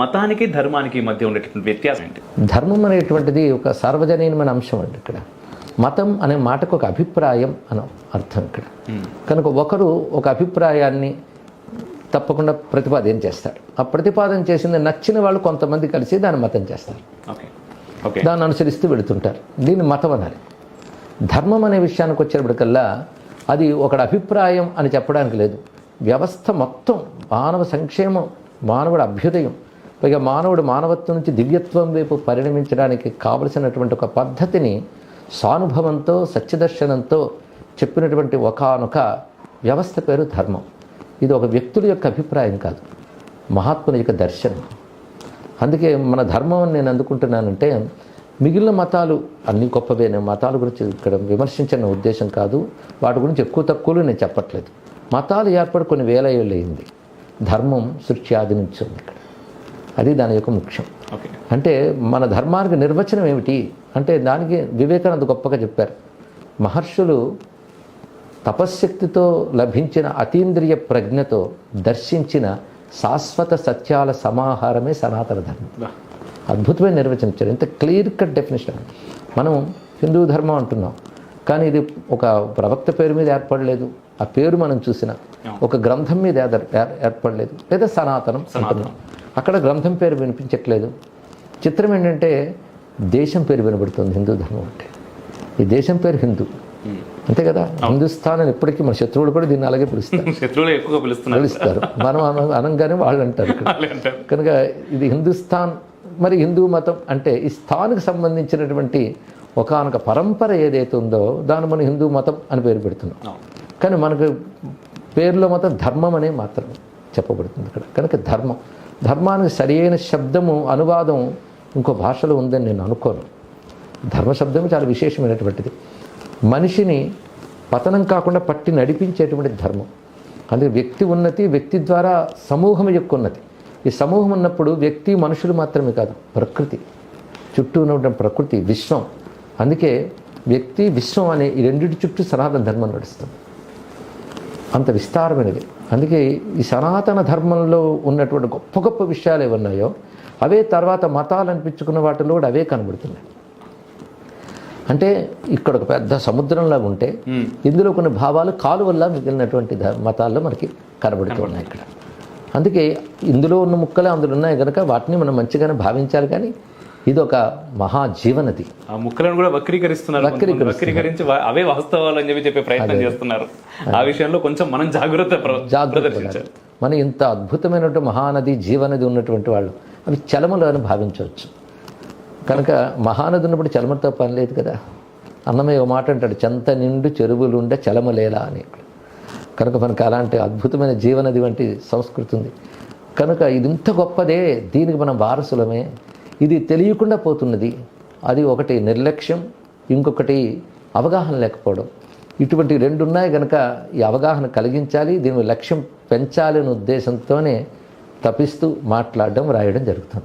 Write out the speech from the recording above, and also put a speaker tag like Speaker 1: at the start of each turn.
Speaker 1: మతానికి ధర్మానికి మధ్య ఉండేటువంటి వ్యత్యాసం ఏంటి?
Speaker 2: ధర్మం అనేటువంటిది ఒక సార్వజనీయమైన అంశం అండి. ఇక్కడ మతం అనే మాటకు ఒక అభిప్రాయం అని అర్థం ఇక్కడ. కనుక ఒకరు ఒక అభిప్రాయాన్ని తప్పకుండా ప్రతిపాదన చేస్తారు. ఆ ప్రతిపాదన చేసింది నచ్చిన వాళ్ళు కొంతమంది కలిసి దాన్ని మతం చేస్తారు. దాన్ని అనుసరిస్తూ వెళుతుంటారు. దీన్ని మతం అనాలి. ధర్మం అనే విషయానికి వచ్చేప్పటికల్లా అది ఒకటి అభిప్రాయం అని చెప్పడానికి లేదు. వ్యవస్థ మొత్తం మానవ సంక్షేమం, మానవుడి అభ్యుదయం, పైగా మానవుడు మానవత్వం నుంచి దివ్యత్వం వైపు పరిణమించడానికి కావలసినటువంటి ఒక పద్ధతిని సానుభవంతో సత్యదర్శనంతో చెప్పినటువంటి ఒకానొక వ్యవస్థ పేరు ధర్మం. ఇది ఒక వ్యక్తుల యొక్క అభిప్రాయం కాదు, మహాత్ముల యొక్క దర్శనం. అందుకే మన ధర్మం అని నేను అందుకుంటున్నానంటే, మిగిలిన మతాలు అన్ని గొప్పవే. నేను మతాల గురించి ఇక్కడ విమర్శించిన ఉద్దేశం కాదు, వాటి గురించి ఎక్కువ తక్కువలు నేను చెప్పట్లేదు. మతాలు ఏర్పడి కొన్ని వేల ఏళ్ళు అయింది. ధర్మం సృష్టి ఆది నుంచి ఉంది ఇక్కడ. అది దాని యొక్క ముఖ్యం. అంటే మన ధర్మానికి నిర్వచనం ఏమిటి అంటే, దానికి వివేకానంద గొప్పగా చెప్పారు. మహర్షులు తపశ్శక్తితో లభించిన అతీంద్రియ ప్రజ్ఞతో దర్శించిన శాశ్వత సత్యాల సమాహారమే సనాతన ధర్మం. అద్భుతమైన నిర్వచించారు. ఇంత క్లియర్ కట్ డెఫినేషన్. మనం హిందూ ధర్మం అంటున్నాం, కానీ ఇది ఒక ప్రవక్త పేరు మీద ఏర్పడలేదు. ఆ పేరు మనం చూసిన ఒక గ్రంథం మీద ఏర్పడలేదు. లేదా సనాతనం అంటున్నాం, అక్కడ గ్రంథం పేరు వినిపించట్లేదు. చిత్రం ఏంటంటే, దేశం పేరు వినబడుతుంది హిందూ ధర్మం అంటే. ఈ దేశం పేరు హిందూ, అంతే కదా. హిందుస్థాన్ అని ఎప్పటికీ మన శత్రువులు కూడా దీన్ని అలాగే పిలుస్తారు. మనం అనంగానే వాళ్ళు అంటారు. కనుక ఇది హిందుస్థాన్. మరి హిందూ మతం అంటే ఈ స్థానికి సంబంధించినటువంటి ఒకానొక పరంపర ఏదైతే ఉందో దాన్ని మనం హిందూ మతం అని పేరు పెడుతున్నాం. కానీ మనకు పేరులో మాత్రం ధర్మం అనే మాత్రం చెప్పబడుతుంది ఇక్కడ. కనుక ధర్మానికి సరియైన శబ్దము, అనువాదం ఇంకో భాషలో ఉందని నేను అనుకోను. ధర్మ శబ్దము చాలా విశేషమైనటువంటిది. మనిషిని పతనం కాకుండా పట్టి నడిపించేటువంటి ధర్మం. అందుకే వ్యక్తి ఉన్నతి, వ్యక్తి ద్వారా సమూహం యొక్క ఉన్నతి. ఈ సమూహం ఉన్నప్పుడు వ్యక్తి, మనుషులు మాత్రమే కాదు, ప్రకృతి, చుట్టూ ఉన్నటువంటి ప్రకృతి, విశ్వం. అందుకే వ్యక్తి, విశ్వం అనే ఈ రెండింటి చుట్టూ సనాతన ధర్మం నడుస్తుంది. అంత విస్తారమైనది. అందుకే ఈ సనాతన ధర్మంలో ఉన్నటువంటి గొప్ప గొప్ప విషయాలు ఏమన్నాయో అవే తర్వాత మతాలు అనిపించుకున్న వాటిలో కూడా అవే కనబడుతున్నాయి. అంటే ఇక్కడ ఒక పెద్ద సముద్రంలాగా ఉంటే ఇందులో కొన్ని భావాలు కాలువల్లా మిగిలినటువంటి మతాల్లో మనకి కనబడుతున్నాయి ఇక్కడ. అందుకే ఇందులో ఉన్న ముక్కలే అందులో ఉన్నాయి కనుక వాటిని మనం మంచిగానే భావించాలి. కానీ ఇది ఒక మహాజీవనది.
Speaker 1: ఆ ముక్కలను కూడా వక్రీకరించి అవే వాస్తవాలు అని చెప్పే ప్రయత్నం చేస్తున్నారు. ఆ విషయంలో కొంచెం మనం జాగ్రత్త.
Speaker 2: మన ఇంత అద్భుతమైనటువంటి మహానది, జీవనది ఉన్నటువంటి వాళ్ళు అవి చలములు అని భావించవచ్చు. కనుక మహానది ఉన్నప్పుడు చలమతో పని లేదు కదా. అన్నమయ్య ఒక మాట అంటాడు, చెంత నిండు చెరువులుండే చలమలేలా అని. కనుక మనకు అలాంటి అద్భుతమైన జీవనది వంటి సంస్కృతి ఉంది. కనుక ఇది ఇంత గొప్పదే, దీనికి మనం వారసులమే. ఇది తెలియకుండా పోతున్నది. అది ఒకటి నిర్లక్ష్యం, ఇంకొకటి అవగాహన లేకపోవడం. ఇటువంటి రెండు ఉన్నాయి కనుక ఈ అవగాహన కలిగించాలి, దీని లక్ష్యం పెంచాలి అనే ఉద్దేశంతోనే తపిస్తూ మాట్లాడడం, రాయడం జరుగుతుంది.